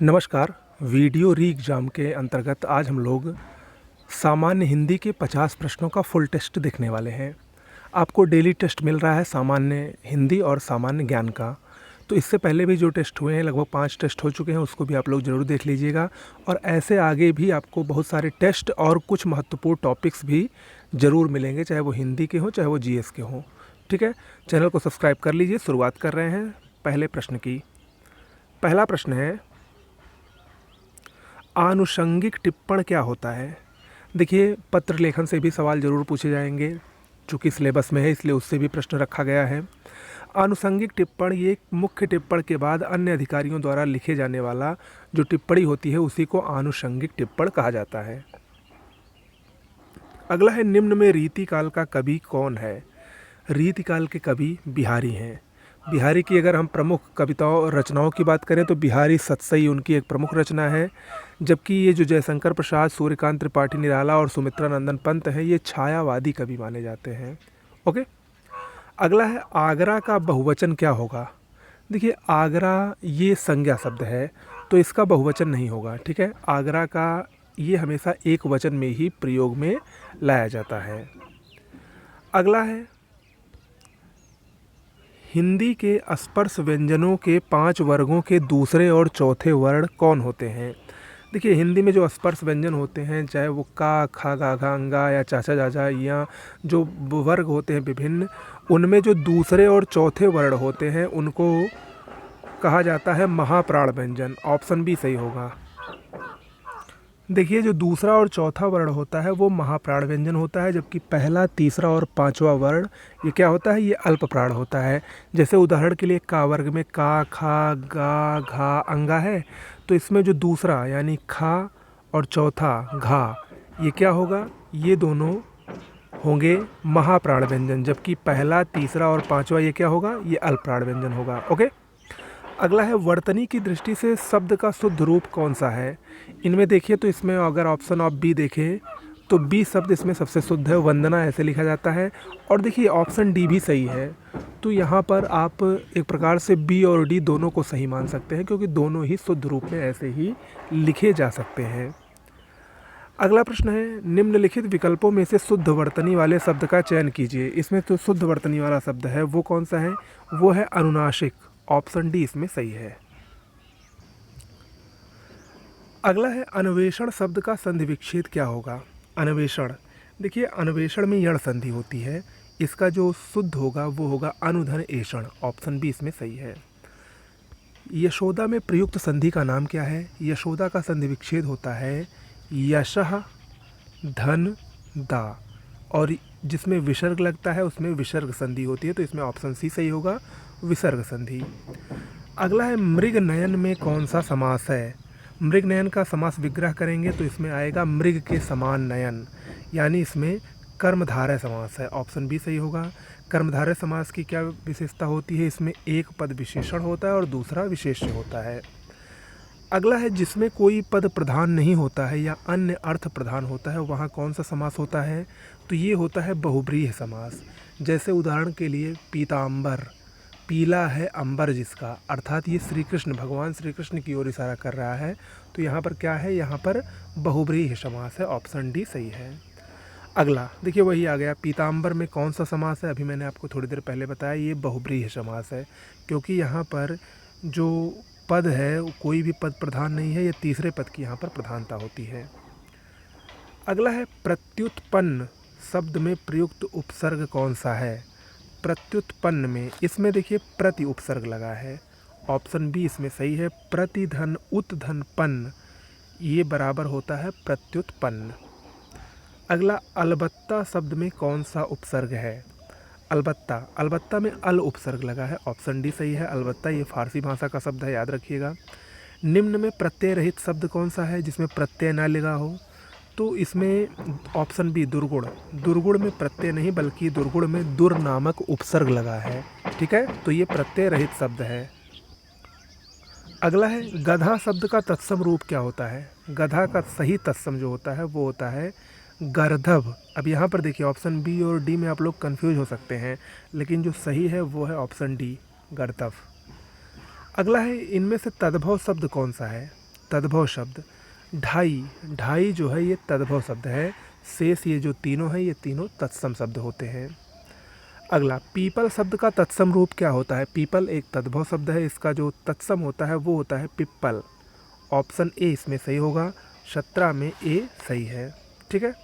नमस्कार। वीडियो री एग्ज़ाम के अंतर्गत आज हम लोग सामान्य हिंदी के 50 प्रश्नों का फुल टेस्ट देखने वाले हैं। आपको डेली टेस्ट मिल रहा है सामान्य हिंदी और सामान्य ज्ञान का। तो इससे पहले भी जो टेस्ट हुए हैं, लगभग 5 टेस्ट हो चुके हैं, उसको भी आप लोग ज़रूर देख लीजिएगा। और ऐसे आगे भी आपको बहुत सारे टेस्ट और कुछ महत्वपूर्ण टॉपिक्स भी ज़रूर मिलेंगे, चाहे वो हिंदी के हों, चाहे वो जीएस के हों। ठीक है, चैनल को सब्सक्राइब कर लीजिए। शुरुआत कर रहे हैं पहले प्रश्न की। पहला प्रश्न है, आनुषंगिक टिप्पण क्या होता है? देखिए, पत्र लेखन से भी सवाल ज़रूर पूछे जाएंगे, चूँकि सिलेबस में है इसलिए उससे भी प्रश्न रखा गया है। आनुषंगिक टिप्पण ये मुख्य टिप्पण के बाद अन्य अधिकारियों द्वारा लिखे जाने वाला जो टिप्पणी होती है उसी को आनुषंगिक टिप्पण कहा जाता है। अगला है, निम्न में रीतिकाल का कवि कौन है? रीतिकाल के कवि बिहारी हैं। बिहारी की अगर हम प्रमुख कविताओं रचनाओं की बात करें तो बिहारी सतसई उनकी एक प्रमुख रचना है, जबकि ये जो जयशंकर प्रसाद, सूर्यकांत त्रिपाठी निराला और सुमित्रा नंदन पंत हैं, ये छायावादी कवि माने जाते हैं। ओके। अगला है, आगरा का बहुवचन क्या होगा? देखिए, आगरा ये संज्ञा शब्द है तो इसका बहुवचन नहीं होगा। ठीक है, आगरा का ये हमेशा एक वचन में ही प्रयोग में लाया जाता है। अगला है, हिंदी के स्पर्श व्यंजनों के 5 वर्गों के दूसरे और चौथे वर्ण कौन होते हैं? देखिए, हिंदी में जो स्पर्श व्यंजन होते हैं, चाहे वो का, खा, गा, घा, अंगा या चाचा, जाजा, या जो वर्ग होते हैं विभिन्न, उनमें जो दूसरे और चौथे वर्ण होते हैं उनको कहा जाता है महाप्राण व्यंजन। ऑप्शन बी सही होगा। देखिए, जो दूसरा और चौथा वर्ण होता है वो महाप्राण व्यंजन होता है, जबकि पहला, तीसरा और पांचवा वर्ण ये क्या होता है? ये अल्प प्राण होता है। जैसे उदाहरण के लिए का वर्ग में का, खा, गा, घा, अंगा है, तो इसमें जो दूसरा यानी खा और चौथा घा ये क्या होगा? ये दोनों होंगे महाप्राण व्यंजन, जबकि पहला, तीसरा और पांचवा ये क्या होगा? ये अल्प प्राण व्यंजन होगा। ओके। अगला है, वर्तनी की दृष्टि से शब्द का शुद्ध रूप कौन सा है? इनमें देखिए तो इसमें अगर ऑप्शन ऑफ बी देखें तो बी शब्द इसमें सबसे शुद्ध है, वंदना ऐसे लिखा जाता है। और देखिए, ऑप्शन डी भी सही है। तो यहाँ पर आप एक प्रकार से बी और डी दोनों को सही मान सकते हैं, क्योंकि दोनों ही शुद्ध रूप में ऐसे ही लिखे जा सकते हैं। अगला प्रश्न है, निम्नलिखित विकल्पों में से शुद्ध वर्तनी वाले शब्द का चयन कीजिए। इसमें तो शुद्ध वर्तनी वाला शब्द है वो कौन सा है? वो है अनुनासिक। ऑप्शन डी इसमें सही है। अगला है, अन्वेषण शब्द का संधि विच्छेद क्या होगा? अन्वेषण, देखिए अन्वेषण में यण संधि होती है, इसका जो शुद्ध होगा वो होगा अनुधन एषण। ऑप्शन बी इसमें सही है। यशोदा में प्रयुक्त संधि का नाम क्या है? यशोदा का संधि विच्छेद होता है यशः धन दा, और जिसमें विसर्ग लगता है उसमें विसर्ग संधि होती है, तो इसमें ऑप्शन सी सही होगा, विसर्ग संधि। अगला है, मृग नयन में कौन सा समास है? मृग नयन का समास विग्रह करेंगे तो इसमें आएगा मृग के समान नयन, यानी इसमें कर्मधारय समास है। ऑप्शन बी सही होगा। कर्मधारय समास की क्या विशेषता होती है? इसमें एक पद विशेषण होता है और दूसरा विशेष्य होता है। अगला है, जिसमें कोई पद प्रधान नहीं होता है या अन्य अर्थ प्रधान होता है, वहाँ कौन सा समास होता है? तो ये होता है बहुब्रीहि समास। जैसे उदाहरण के लिए पीताम्बर, पीला है अंबर जिसका, अर्थात ये श्री कृष्ण, भगवान श्री कृष्ण की ओर इशारा कर रहा है। तो यहाँ पर क्या है? यहाँ पर बहुब्रीहि समास है। ऑप्शन डी सही है। अगला देखिए, वही आ गया, पीताम्बर में कौन सा समास है? अभी मैंने आपको थोड़ी देर पहले बताया, ये बहुब्रीहि समास है, क्योंकि यहाँ पर जो पद है कोई भी पद प्रधान नहीं है, ये तीसरे पद की यहाँ पर प्रधानता होती है। अगला है, प्रत्युत्पन्न शब्द में प्रयुक्त उपसर्ग कौन सा है? प्रत्युत्पन्न में, इसमें देखिए प्रति उपसर्ग लगा है। ऑप्शन बी इसमें सही है, प्रतिधन उत्धन पन्न, ये बराबर होता है प्रत्युत्पन्न। अगला, अलबत्ता शब्द में कौन सा उपसर्ग है? अलबत्ता, अलबत्ता में अल उपसर्ग लगा है। ऑप्शन डी सही है, अलबत्ता ये फारसी भाषा का शब्द है, याद रखिएगा। निम्न में प्रत्यय रहित शब्द कौन सा है जिसमें प्रत्यय न लगा हो? तो इसमें ऑप्शन बी दुर्गुण, दुर्गुण में प्रत्यय नहीं बल्कि दुर्गुण में दुर नामक उपसर्ग लगा है। ठीक है, तो ये प्रत्यय रहित शब्द है। अगला है, गधा शब्द का तत्सम रूप क्या होता है? गधा का सही तत्सम जो होता है वो होता है गर्दभ। अब यहाँ पर देखिए, ऑप्शन बी और डी में आप लोग कंफ्यूज हो सकते हैं, लेकिन जो सही है वो है ऑप्शन डी, गर्दभ। अगला है, इनमें से तद्भव शब्द कौन सा है? तद्भव शब्द। ढाई, ढाई जो है ये तद्भव शब्द है। शेष ये जो तीनों हैं ये तीनों तत्सम शब्द होते हैं। अगला, पीपल शब्द का तत्सम रूप क्या होता है? पीपल एक तद्भव शब्द है, इसका जो तत्सम होता है वो होता है पिप्पल। ऑप्शन ए इसमें सही होगा, 17 में ए सही है। ठीक है।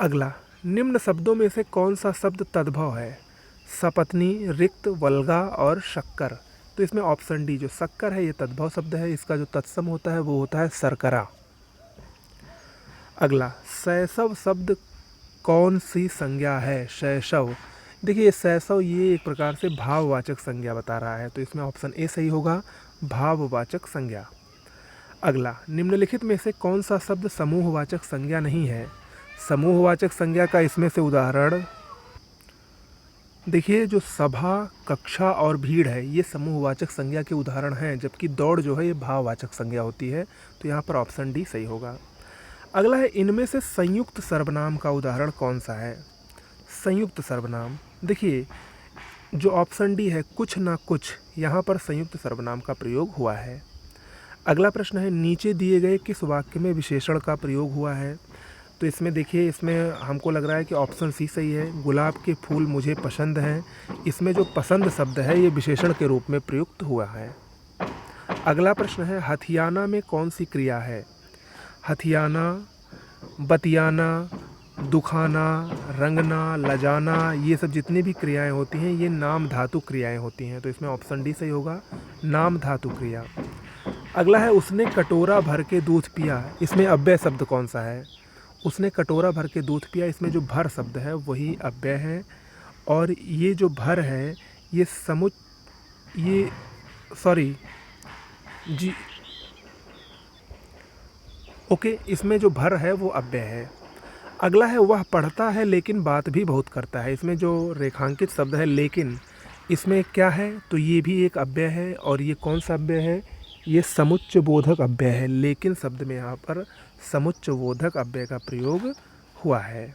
अगला, निम्न शब्दों में से कौन सा शब्द तद्भव है? सपत्नी, रिक्त, वल्गा और शक्कर। तो इसमें ऑप्शन डी जो शक्कर है ये तद्भव शब्द है, इसका जो तत्सम होता है वो होता है शर्करा। अगला, शैशव शब्द कौन सी संज्ञा है? शैशव, देखिए शैशव ये एक प्रकार से भाववाचक संज्ञा बता रहा है, तो इसमें ऑप्शन ए सही होगा, भाववाचक संज्ञा। अगला, निम्नलिखित में से कौन सा शब्द समूहवाचक संज्ञा नहीं है? समूहवाचक संज्ञा का इसमें से उदाहरण देखिए, जो सभा, कक्षा और भीड़ है ये समूहवाचक संज्ञा के उदाहरण हैं, जबकि दौड़ जो है ये भाववाचक संज्ञा होती है, तो यहाँ पर ऑप्शन डी सही होगा। अगला है, इनमें से संयुक्त सर्वनाम का उदाहरण कौन सा है? संयुक्त सर्वनाम, देखिए जो ऑप्शन डी है कुछ ना कुछ, यहाँ पर संयुक्त सर्वनाम का प्रयोग हुआ है। अगला प्रश्न है, नीचे दिए गए किस वाक्य में विशेषण का प्रयोग हुआ है? तो इसमें देखिए, इसमें हमको लग रहा है कि ऑप्शन सी सही है, गुलाब के फूल मुझे पसंद हैं। इसमें जो पसंद शब्द है ये विशेषण के रूप में प्रयुक्त हुआ है। अगला प्रश्न है, हथियाना में कौन सी क्रिया है? हथियाना, बतियाना, दुखाना, रंगना, लजाना, ये सब जितनी भी क्रियाएं होती हैं ये नाम धातु क्रियाएं होती हैं, तो इसमें ऑप्शन डी सही होगा, नाम धातु क्रिया। अगला है, उसने कटोरा भर के दूध पिया। इसमें अव्यय शब्द कौन सा है? उसने कटोरा भर के दूध पिया, इसमें जो भर शब्द है वही अव्यय है, और ये जो भर है ये इसमें जो भर है वो अव्यय है। अगला है, वह पढ़ता है लेकिन बात भी बहुत करता है। इसमें जो रेखांकित शब्द है लेकिन, इसमें क्या है? तो ये भी एक अव्यय है, और ये कौन सा अव्यय है? ये समुच्चयबोधक अव्यय है। लेकिन शब्द में यहाँ पर समुच्चयबोधक अव्यय का प्रयोग हुआ है।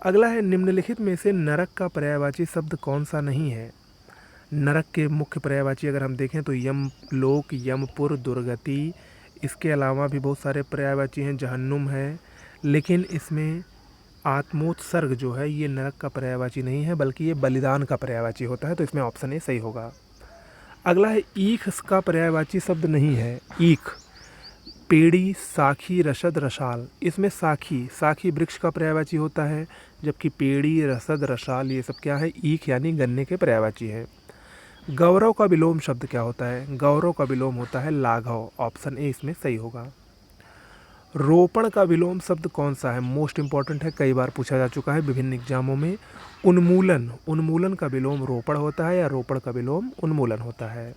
अगला है, निम्नलिखित में से नरक का पर्यायवाची शब्द कौन सा नहीं है? नरक के मुख्य पर्यायवाची अगर हम देखें तो यम लोक, यमपुर, दुर्गति, इसके अलावा भी बहुत सारे पर्यायवाची हैं, जहन्नुम है, लेकिन इसमें आत्मोत्सर्ग जो है ये नरक का पर्यायवाची नहीं है, बल्कि ये बलिदान का पर्यायवाची होता है, तो इसमें ऑप्शन ए सही होगा। अगला है, ईख का पर्यायवाची शब्द नहीं है। ईख, पेड़ी, साखी, रसद, रसाल। इसमें साखी वृक्ष का पर्यायवाची होता है, जबकि पेड़ी, रसद, रसाल ये सब क्या है? ईख यानी गन्ने के पर्यायवाची है। गौरव का विलोम शब्द क्या होता है? गौरव का विलोम होता है लाघव। ऑप्शन ए इसमें सही होगा। रोपण का विलोम शब्द कौन सा है? मोस्ट इंपॉर्टेंट है, कई बार पूछा जा चुका है विभिन्न एग्जामों में। उन्मूलन का विलोम रोपण होता है, या रोपण का विलोम उन्मूलन होता है।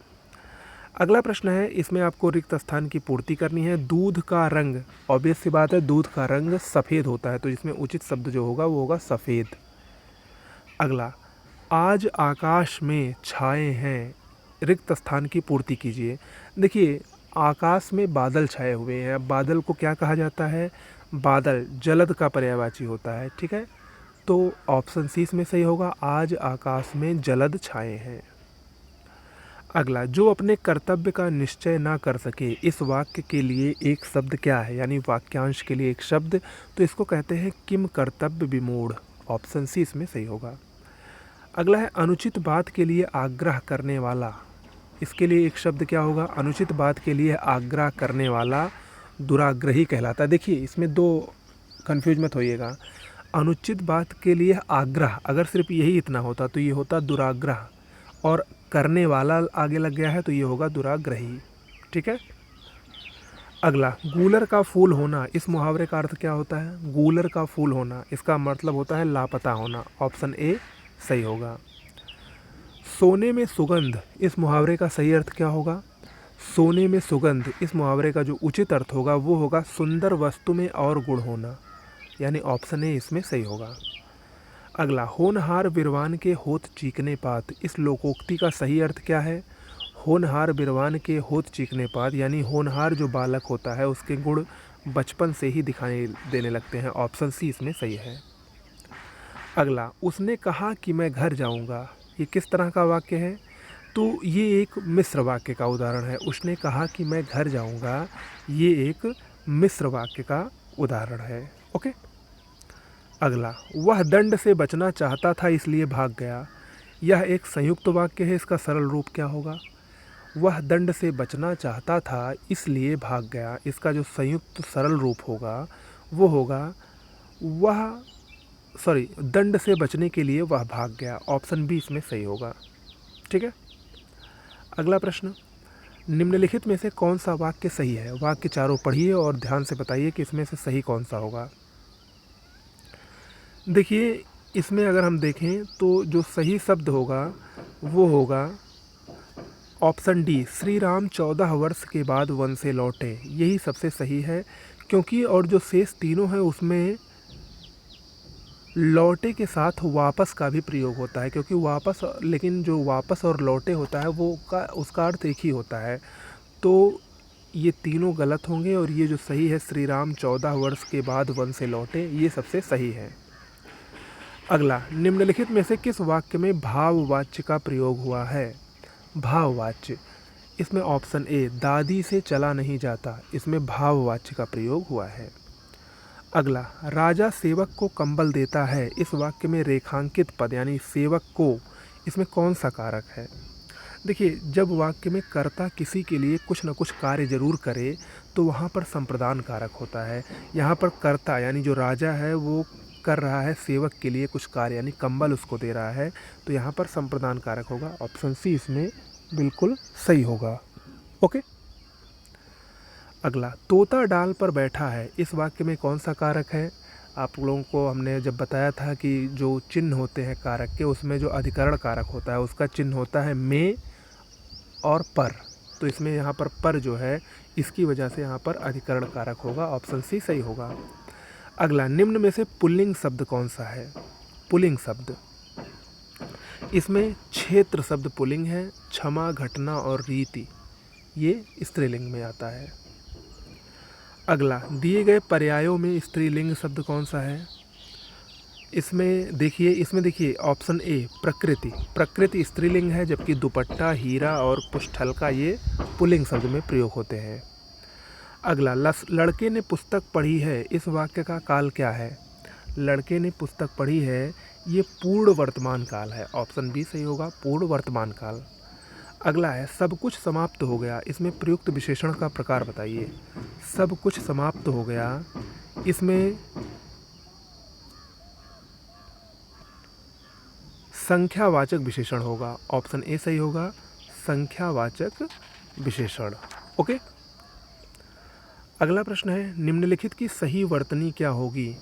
अगला प्रश्न है, इसमें आपको रिक्त स्थान की पूर्ति करनी है। दूध का रंग, ऑब्वियस सी बात है, दूध का रंग सफ़ेद होता है, तो इसमें उचित शब्द जो होगा वो होगा सफ़ेद। अगला, आज आकाश में छाए हैं, रिक्त स्थान की पूर्ति कीजिए। देखिए, आकाश में बादल छाए हुए हैं। अब बादल को क्या कहा जाता है? बादल जलद का पर्यायवाची होता है। ठीक है, तो ऑप्शन सी इसमें सही होगा, आज आकाश में जलद छाए हैं। अगला, जो अपने कर्तव्य का निश्चय ना कर सके, इस वाक्य के लिए एक शब्द क्या है? यानी वाक्यांश के लिए एक शब्द, तो इसको कहते हैं किम कर्तव्य विमूढ़। ऑप्शन सी इसमें सही होगा। अगला है, अनुचित बात के लिए आग्रह करने वाला। इसके लिए एक शब्द क्या होगा? अनुचित बात के लिए आग्रह करने वाला दुराग्रही कहलाता है। देखिए, इसमें दो कन्फ्यूज मत होइएगा। अनुचित बात के लिए आग्रह, अगर सिर्फ यही इतना होता तो ये होता दुराग्रह, और करने वाला आगे लग गया है तो ये होगा दुराग्रही। ठीक है। अगला, गूलर का फूल होना, इस मुहावरे का अर्थ क्या होता है? गूलर का फूल होना, इसका मतलब होता है लापता होना। ऑप्शन ए सही होगा। सोने में सुगंध, इस मुहावरे का सही अर्थ क्या होगा? सोने में सुगंध, इस मुहावरे का जो उचित अर्थ होगा वो होगा सुंदर वस्तु में और गुण होना, यानी ऑप्शन ए इसमें सही होगा। अगला, होनहार बिरवान के होत चीकने पात, इस लोकोक्ति का सही अर्थ क्या है? होनहार बिरवान के होत चीकने पात, यानी होनहार जो बालक होता है उसके गुण बचपन से ही दिखाई देने लगते हैं। ऑप्शन सी इसमें सही है। अगला, उसने कहा कि मैं घर जाऊंगा, ये किस तरह का वाक्य है? तो ये एक मिश्र वाक्य का उदाहरण है। उसने कहा कि मैं घर जाऊंगा, ये एक मिश्र वाक्य का उदाहरण है। ओके। अगला, वह दंड से बचना चाहता था इसलिए भाग गया। यह एक संयुक्त वाक्य है, इसका सरल रूप क्या होगा? वह दंड से बचना चाहता था इसलिए भाग गया। इसका जो संयुक्त सरल रूप होगा वो होगा वह दंड से बचने के लिए वह भाग गया। ऑप्शन बी इसमें सही होगा। ठीक है। अगला प्रश्न, निम्नलिखित में से कौन सा वाक्य सही है? वाक्य चारों पढ़िए और ध्यान से बताइए कि इसमें से सही कौन सा होगा। देखिए, इसमें अगर हम देखें तो जो सही शब्द होगा वो होगा ऑप्शन डी, श्री राम 14 वर्ष के बाद वन से लौटे। यही सबसे सही है, क्योंकि और जो शेष तीनों हैं उसमें लौटे के साथ वापस का भी प्रयोग होता है, क्योंकि वापस, लेकिन जो वापस और लौटे होता है वो उसका अर्थ एक ही होता है। तो ये तीनों गलत होंगे और ये जो सही है, श्री राम 14 वर्ष के बाद वन से लौटे, ये सबसे सही है। अगला, निम्नलिखित में से किस वाक्य में भाववाच्य का प्रयोग हुआ है? भाववाच्य, इसमें ऑप्शन ए, दादी से चला नहीं जाता, इसमें भाववाच्य का प्रयोग हुआ है। अगला, राजा सेवक को कंबल देता है। इस वाक्य में रेखांकित पद यानी सेवक को, इसमें कौन सा कारक है? देखिए, जब वाक्य में कर्ता किसी के लिए कुछ न कुछ कार्य जरूर करे तो वहाँ पर संप्रदान कारक होता है। यहाँ पर कर्ता यानी जो राजा है वो कर रहा है सेवक के लिए कुछ कार्य, यानी कंबल उसको दे रहा है, तो यहाँ पर संप्रदान कारक होगा। ऑप्शन सी इसमें बिल्कुल सही होगा। ओके। अगला, तोता डाल पर बैठा है। इस वाक्य में कौन सा कारक है? आप लोगों को हमने जब बताया था कि जो चिन्ह होते हैं कारक के, उसमें जो अधिकरण कारक होता है उसका चिन्ह होता है में और पर। तो इसमें यहाँ पर जो है, इसकी वजह से यहाँ पर अधिकरण कारक होगा। ऑप्शन सी सही होगा। अगला, निम्न में से पुल्लिंग शब्द कौन सा है? पुल्लिंग शब्द, इसमें क्षेत्र शब्द पुल्लिंग है, क्षमा, घटना और रीति ये स्त्रीलिंग में आता है। अगला, दिए गए पर्यायों में स्त्रीलिंग शब्द कौन सा है? इसमें देखिए ऑप्शन ए, प्रकृति। प्रकृति स्त्रीलिंग है, जबकि दुपट्टा, हीरा और पुष्ठलका ये पुल्लिंग शब्द में प्रयोग होते हैं। अगला, लड़के ने पुस्तक पढ़ी है। इस वाक्य का काल क्या है? लड़के ने पुस्तक पढ़ी है, ये पूर्ण वर्तमान काल है। ऑप्शन बी सही होगा, पूर्ण वर्तमान काल। अगला है, सब कुछ समाप्त हो गया। इसमें प्रयुक्त विशेषण का प्रकार बताइए। सब कुछ समाप्त हो गया, इसमें संख्यावाचक विशेषण होगा। ऑप्शन ए सही होगा, संख्यावाचक विशेषण। ओके। अगला प्रश्न है, निम्नलिखित की सही वर्तनी क्या होगी?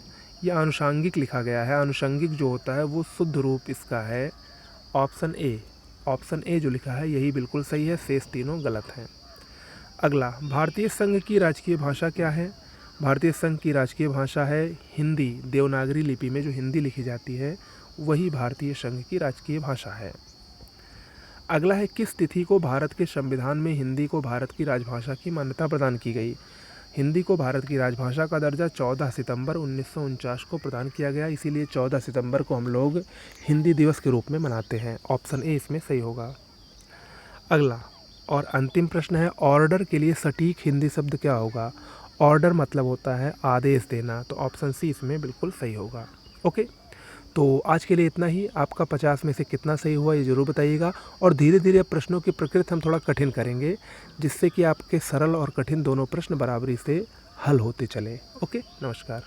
यह आनुषंगिक लिखा गया है। आनुषंगिक जो होता है वो शुद्ध रूप इसका है ऑप्शन ए। ऑप्शन ए जो लिखा है यही बिल्कुल सही है, शेष तीनों गलत हैं। अगला, भारतीय संघ की राजकीय भाषा क्या है? भारतीय संघ की राजकीय भाषा है हिंदी। देवनागरी लिपि में जो हिंदी लिखी जाती है वही भारतीय संघ की राजकीय भाषा है। अगला है, किस तिथि को भारत के संविधान में हिंदी को भारत की राजभाषा की मान्यता प्रदान की गई? हिंदी को भारत की राजभाषा का दर्जा 14 सितंबर 1949 को प्रदान किया गया, इसीलिए 14 सितंबर को हम लोग हिंदी दिवस के रूप में मनाते हैं। ऑप्शन ए इसमें सही होगा। अगला और अंतिम प्रश्न है, ऑर्डर के लिए सटीक हिंदी शब्द क्या होगा? ऑर्डर मतलब होता है आदेश देना, तो ऑप्शन सी इसमें बिल्कुल सही होगा। ओके, तो आज के लिए इतना ही। आपका 50 में से कितना सही हुआ ये ज़रूर बताइएगा, और धीरे धीरे प्रश्नों की प्रकृति हम थोड़ा कठिन करेंगे, जिससे कि आपके सरल और कठिन दोनों प्रश्न बराबरी से हल होते चले। ओके, नमस्कार।